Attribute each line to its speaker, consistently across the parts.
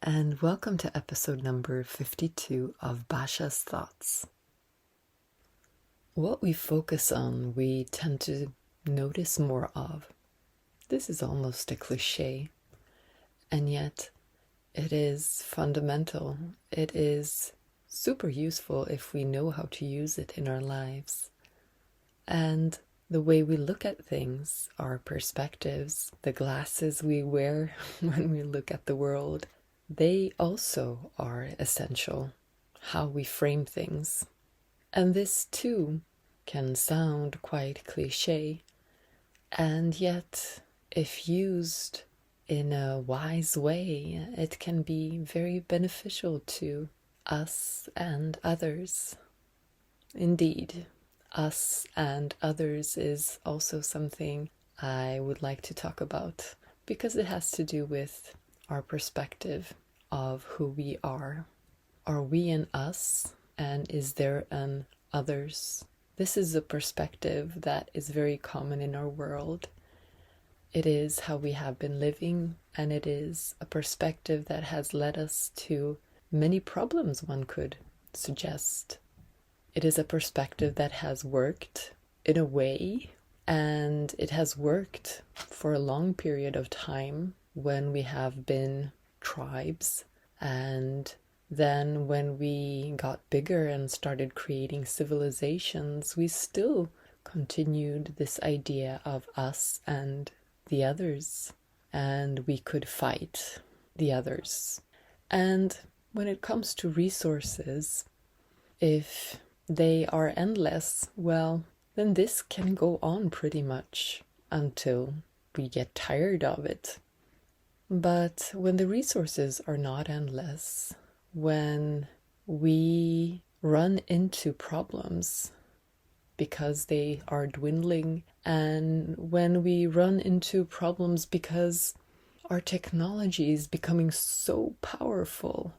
Speaker 1: and welcome to episode number 52 of Basha's Thoughts. What we focus on, we tend to notice more of. This is almost a cliché, and yet it is fundamental. It is super useful if we know how to use it in our lives. And the way we look at things, our perspectives, the glasses we wear when we look at the world, they also are essential, how we frame things. And this too can sound quite cliché, and yet if used in a wise way, it can be very beneficial to us and others. Indeed, us and others is also something I would like to talk about because it has to do with our perspective of who we are. Are we an us, and is there an others? This is a perspective that is very common in our world. It is how we have been living, and it is a perspective that has led us to many problems, one could suggest. It is a perspective that has worked in a way, and it has worked for a long period of time when we have been tribes, and then when we got bigger and started creating civilizations, we still continued this idea of us and the others, and we could fight the others. And when it comes to resources, if they are endless, well, then this can go on pretty much until we get tired of it. But when the resources are not endless, when we run into problems because they are dwindling, and when we run into problems because our technology is becoming so powerful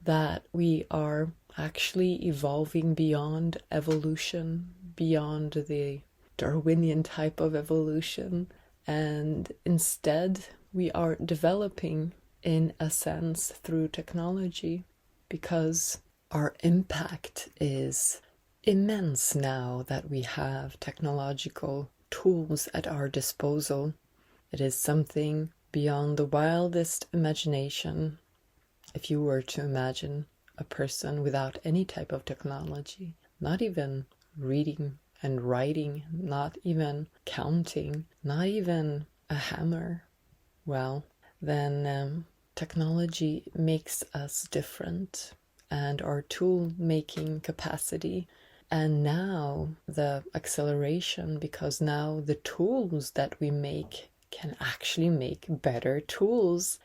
Speaker 1: that we are actually evolving beyond evolution, beyond the Darwinian type of evolution, and instead we are developing in a sense through technology, because our impact is immense now that we have technological tools at our disposal. It is something beyond the wildest imagination. If you were to imagine a person without any type of technology, not even reading and writing, not even counting, not even a hammer, well, then technology makes us different, and our tool-making capacity, and now the acceleration, because now the tools that we make can actually make better tools.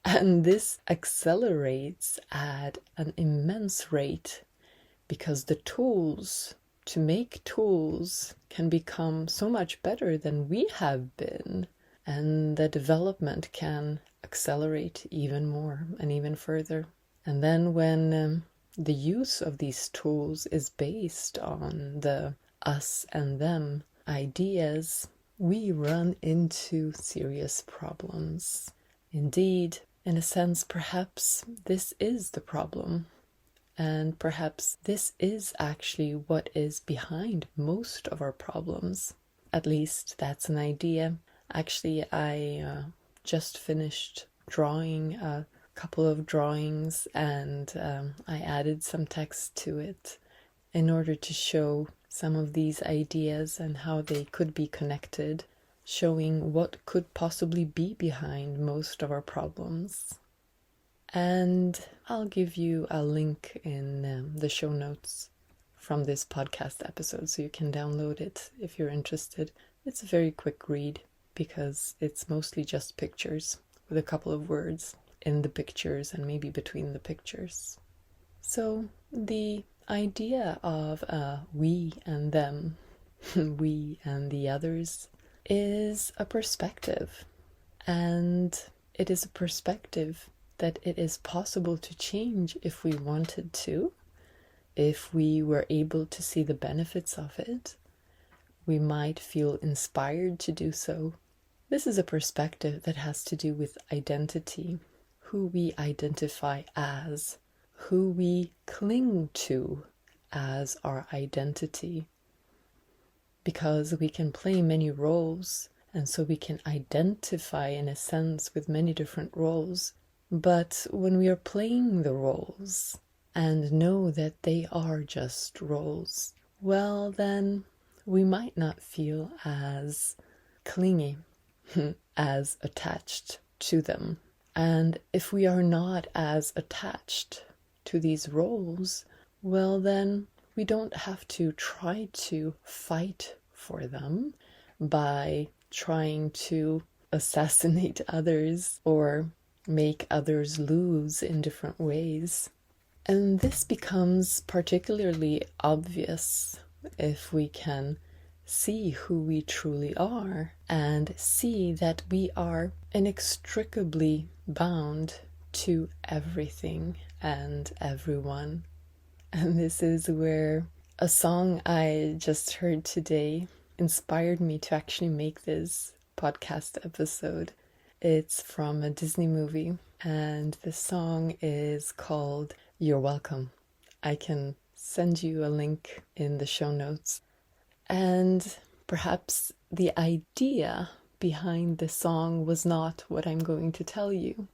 Speaker 1: And this accelerates at an immense rate because the tools to make tools can become so much better than we have been, and the development can accelerate even more and even further. And then when the use of these tools is based on the us and them ideas, we run into serious problems. Indeed, in a sense, perhaps this is the problem. And perhaps this is actually what is behind most of our problems. At least that's an idea. Actually, I just finished drawing a couple of drawings, and I added some text to it in order to show some of these ideas and how they could be connected, showing what could possibly be behind most of our problems. And I'll give you a link in the show notes from this podcast episode so you can download it if you're interested. It's a very quick read because it's mostly just pictures with a couple of words in the pictures and maybe between the pictures. So the idea of we and them, we and the others, is a perspective. And it is a perspective that it is possible to change if we wanted to, if we were able to see the benefits of it. We might feel inspired to do so. This is a perspective that has to do with identity. who we identify as, who we cling to as our identity. Because we can play many roles, and so we can identify in a sense with many different roles. But when we are playing the roles and know that they are just roles, well, then we might not feel as clingy, as attached to them. And if we are not as attached to these roles, well, then we don't have to try to fight for them by trying to assassinate others or make others lose in different ways. And this becomes particularly obvious if we can see who we truly are and see that we are inextricably bound to everything and everyone. And this is where a song I just heard today inspired me to actually make this podcast episode. It's from a Disney movie, and the song is called You're Welcome. I can send you a link in the show notes. And perhaps the idea behind the song was not what I'm going to tell you.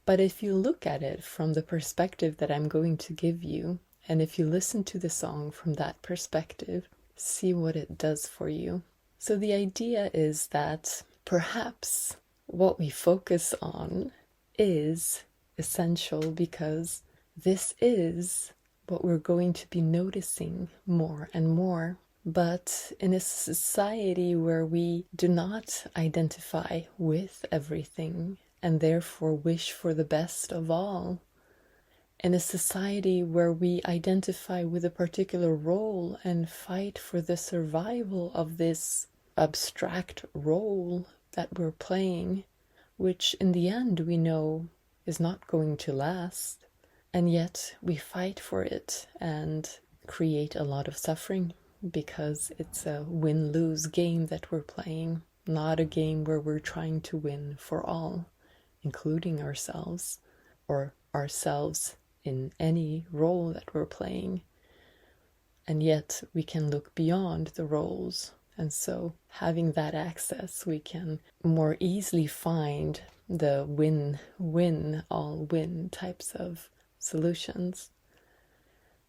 Speaker 1: But if you look at it from the perspective that I'm going to give you, and if you listen to the song from that perspective, see what it does for you. So the idea is that perhaps what we focus on is essential because this is what we're going to be noticing more and more. But in a society where we do not identify with everything and therefore wish for the best of all, in a society where we identify with a particular role and fight for the survival of this abstract role that we're playing, which in the end we know is not going to last, and yet we fight for it and create a lot of suffering because it's a win-lose game that we're playing, not a game where we're trying to win for all, including ourselves, or ourselves in any role that we're playing. And yet we can look beyond the roles. And so having that access, we can more easily find the win-win, all-win types of solutions.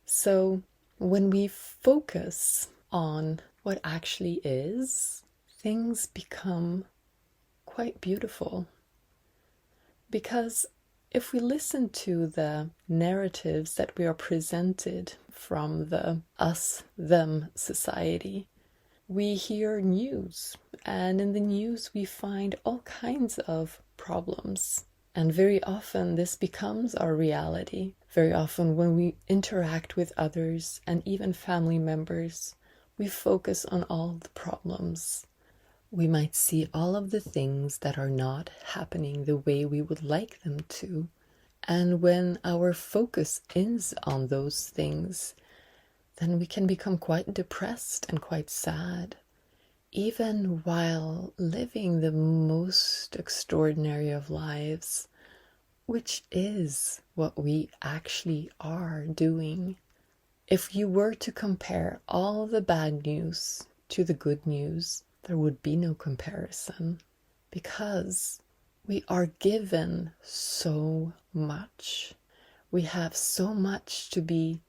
Speaker 1: So when we focus on what actually is, things become quite beautiful. Because if we listen to the narratives that we are presented from the us-them society, we hear news, and in the news we find all kinds of problems. And very often this becomes our reality. Very often when we interact with others and even family members, we focus on all the problems. We might see all of the things that are not happening the way we would like them to. And when our focus is on those things, then we can become quite depressed and quite sad, even while living the most extraordinary of lives, which is what we actually are doing. If you were to compare all the bad news to the good news, there would be no comparison, because we are given so much. We have so much to be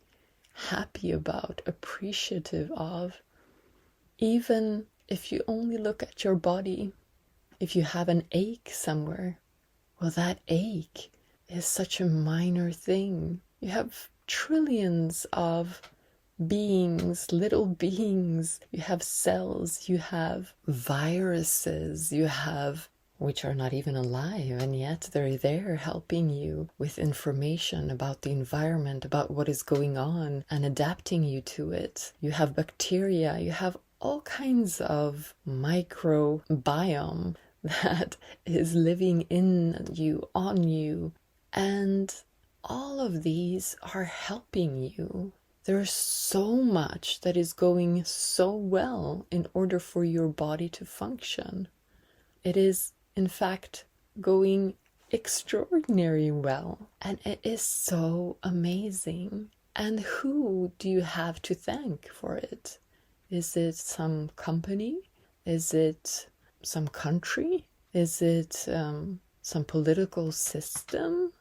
Speaker 1: happy about, appreciative of. Even if you only look at your body, if you have an ache somewhere, well, that ache is such a minor thing. You have trillions of beings, little beings. You have cells, you have viruses, you have, which are not even alive, and yet they're there helping you with information about the environment, about what is going on, and adapting you to it. You have bacteria, you have all kinds of microbiome that is living in you, on you, and all of these are helping you. There's so much that is going so well in order for your body to function. It is, in fact, going extraordinary well. And it is so amazing. And who do you have to thank for it? Is it some company? Is it some country? Is it some political system?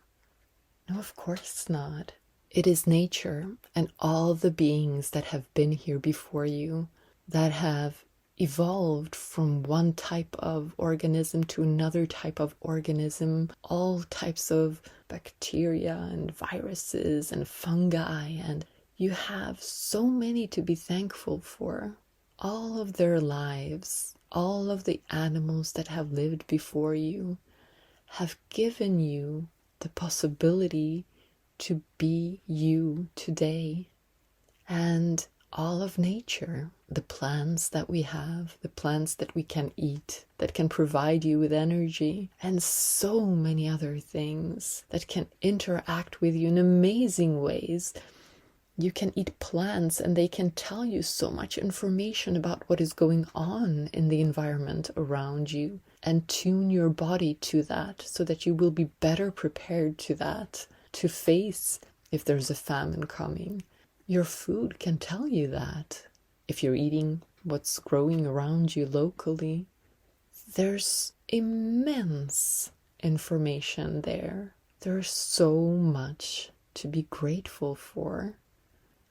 Speaker 1: No, of course not. It is nature and all the beings that have been here before you, that have evolved from one type of organism to another type of organism, all types of bacteria and viruses and fungi, and you have so many to be thankful for. All of their lives, all of the animals that have lived before you have given you the possibility to be you today. And all of nature, the plants that we have, the plants that we can eat, that can provide you with energy, and so many other things that can interact with you in amazing ways. You can eat plants and they can tell you so much information about what is going on in the environment around you, and tune your body to that so that you will be better prepared to that, to face if there's a famine coming. Your food can tell you that. If you're eating what's growing around you locally, there's immense information there. There's so much to be grateful for.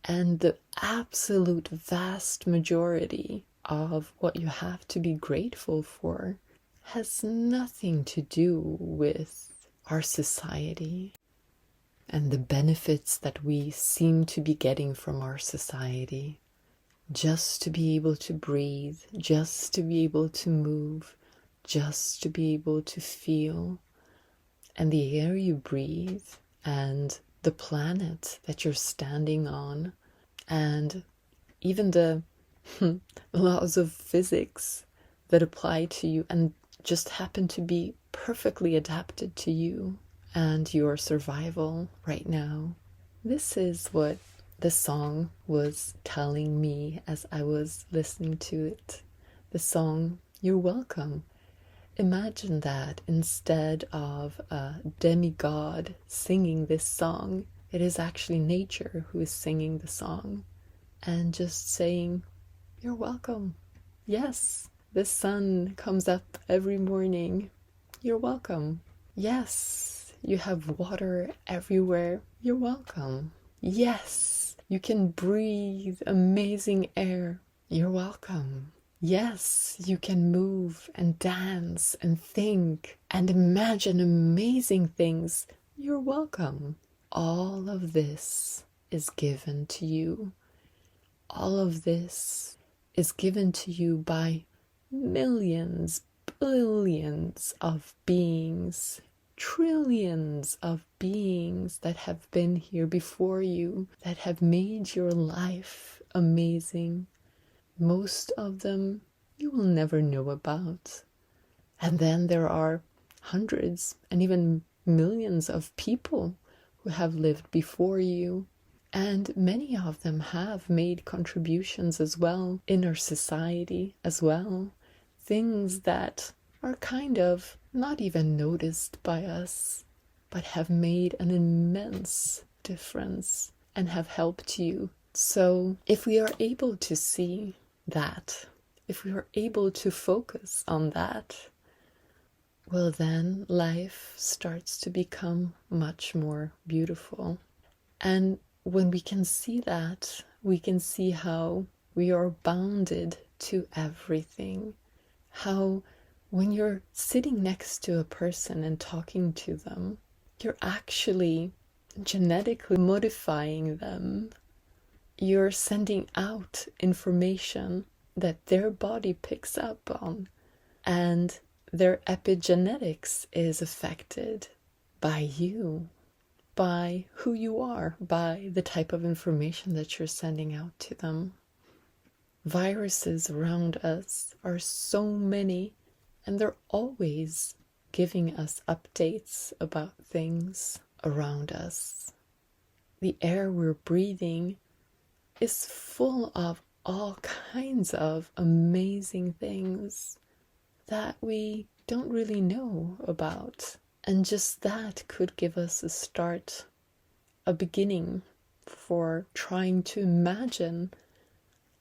Speaker 1: And the absolute vast majority of what you have to be grateful for has nothing to do with our society and the benefits that we seem to be getting from our society. Just to be able to breathe, just to be able to move, just to be able to feel. And the air you breathe, and the planet that you're standing on, and even the laws of physics that apply to you and just happen to be perfectly adapted to you and your survival right now. This is what the song was telling me as I was listening to it. The song, You're Welcome. Imagine that instead of a demigod singing this song, it is actually nature who is singing the song and just saying, you're welcome. Yes, the sun comes up every morning. You're welcome. Yes, you have water everywhere. You're welcome. Yes, you can breathe amazing air. You're welcome. Yes, you can move and dance and think and imagine amazing things. You're welcome. All of this is given to you. All of this is given to you by millions, billions of beings, trillions of beings that have been here before you, that have made your life amazing. Most of them you will never know about. And then there are hundreds and even millions of people who have lived before you. And many of them have made contributions as well in our society as well. Things that are kind of not even noticed by us, but have made an immense difference and have helped you. So if we are able to see that, if we are able to focus on that, well, then life starts to become much more beautiful. And when we can see that, we can see how we are bounded to everything. How when you're sitting next to a person and talking to them, you're actually genetically modifying them. You're sending out information that their body picks up on, and their epigenetics is affected by you, by who you are, by the type of information that you're sending out to them. Viruses around us are so many, and they're always giving us updates about things around us. The air we're breathing is full of all kinds of amazing things that we don't really know about. And just that could give us a start, a beginning for trying to imagine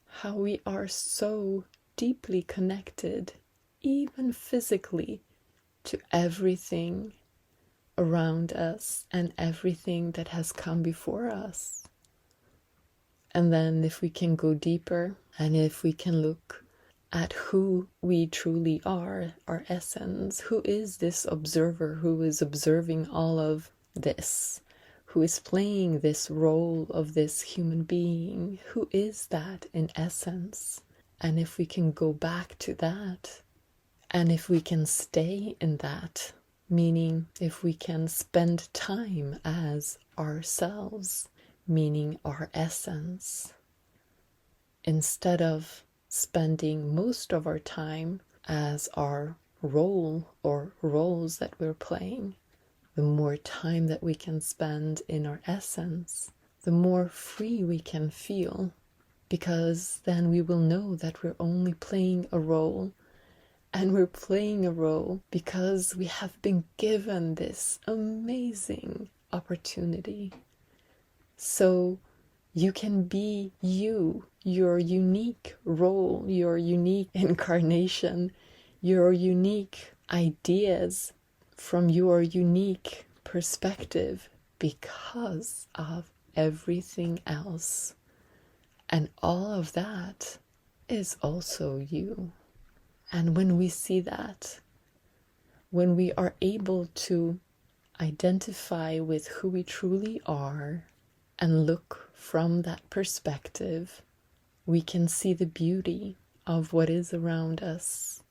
Speaker 1: how we are so deeply connected, even physically, to everything around us and everything that has come before us. And then if we can go deeper, and if we can look at who we truly are, our essence, who is this observer who is observing all of this, who is playing this role of this human being, who is that in essence? And if we can go back to that, and if we can stay in that, meaning if we can spend time as ourselves, meaning our essence, instead of spending most of our time as our role or roles that we're playing, the more time that we can spend in our essence, the more free we can feel, because then we will know that we're only playing a role, and we're playing a role because we have been given this amazing opportunity. So you can be you, your unique role, your unique incarnation, your unique ideas from your unique perspective, because of everything else. And all of that is also you. And when we see that, when we are able to identify with who we truly are and look from that perspective, we can see the beauty of what is around us.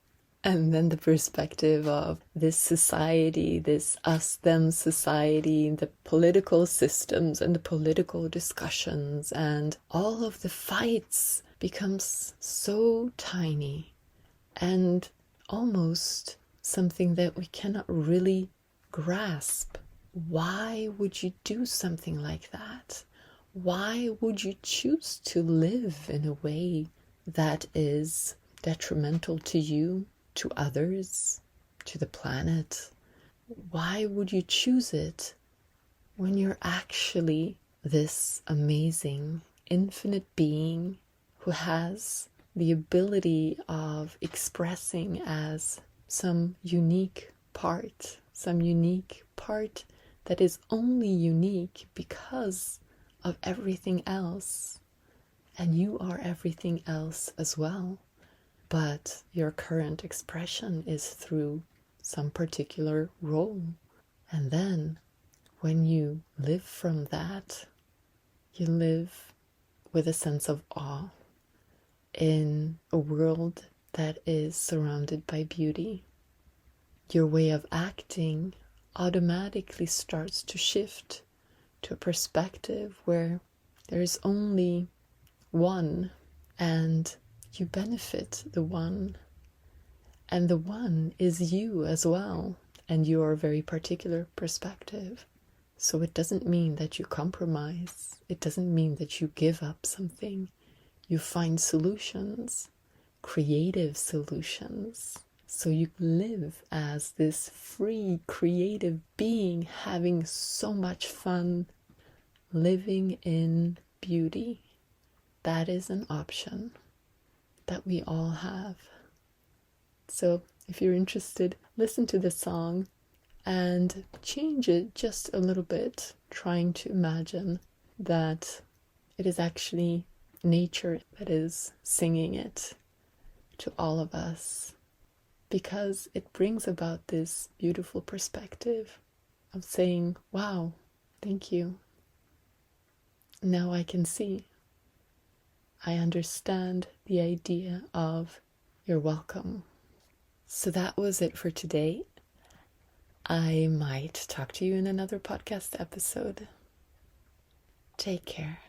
Speaker 1: And then the perspective of this society, this us-them society, the political systems and the political discussions and all of the fights becomes so tiny and almost something that we cannot really grasp. Why would you do something like that? Why would you choose to live in a way that is detrimental to you, to others, to the planet? Why would you choose it when you're actually this amazing, infinite being who has the ability of expressing as some unique part that is only unique because of everything else? And you are everything else as well. But your current expression is through some particular role. And then when you live from that, you live with a sense of awe in a world that is surrounded by beauty. Your way of acting automatically starts to shift to a perspective where there is only one, and you benefit the one, and the one is you as well, and your very particular perspective. So it doesn't mean that you compromise. It doesn't mean that you give up something. You find solutions, creative solutions. So you live as this free, creative being, having so much fun, living in beauty. That is an option that we all have. So if you're interested, listen to the song and change it just a little bit, trying to imagine that it is actually nature that is singing it to all of us, because it brings about this beautiful perspective of saying, wow, thank you. Now I can see. I understand the idea of you're welcome. So that was it for today. I might talk to you in another podcast episode. Take care.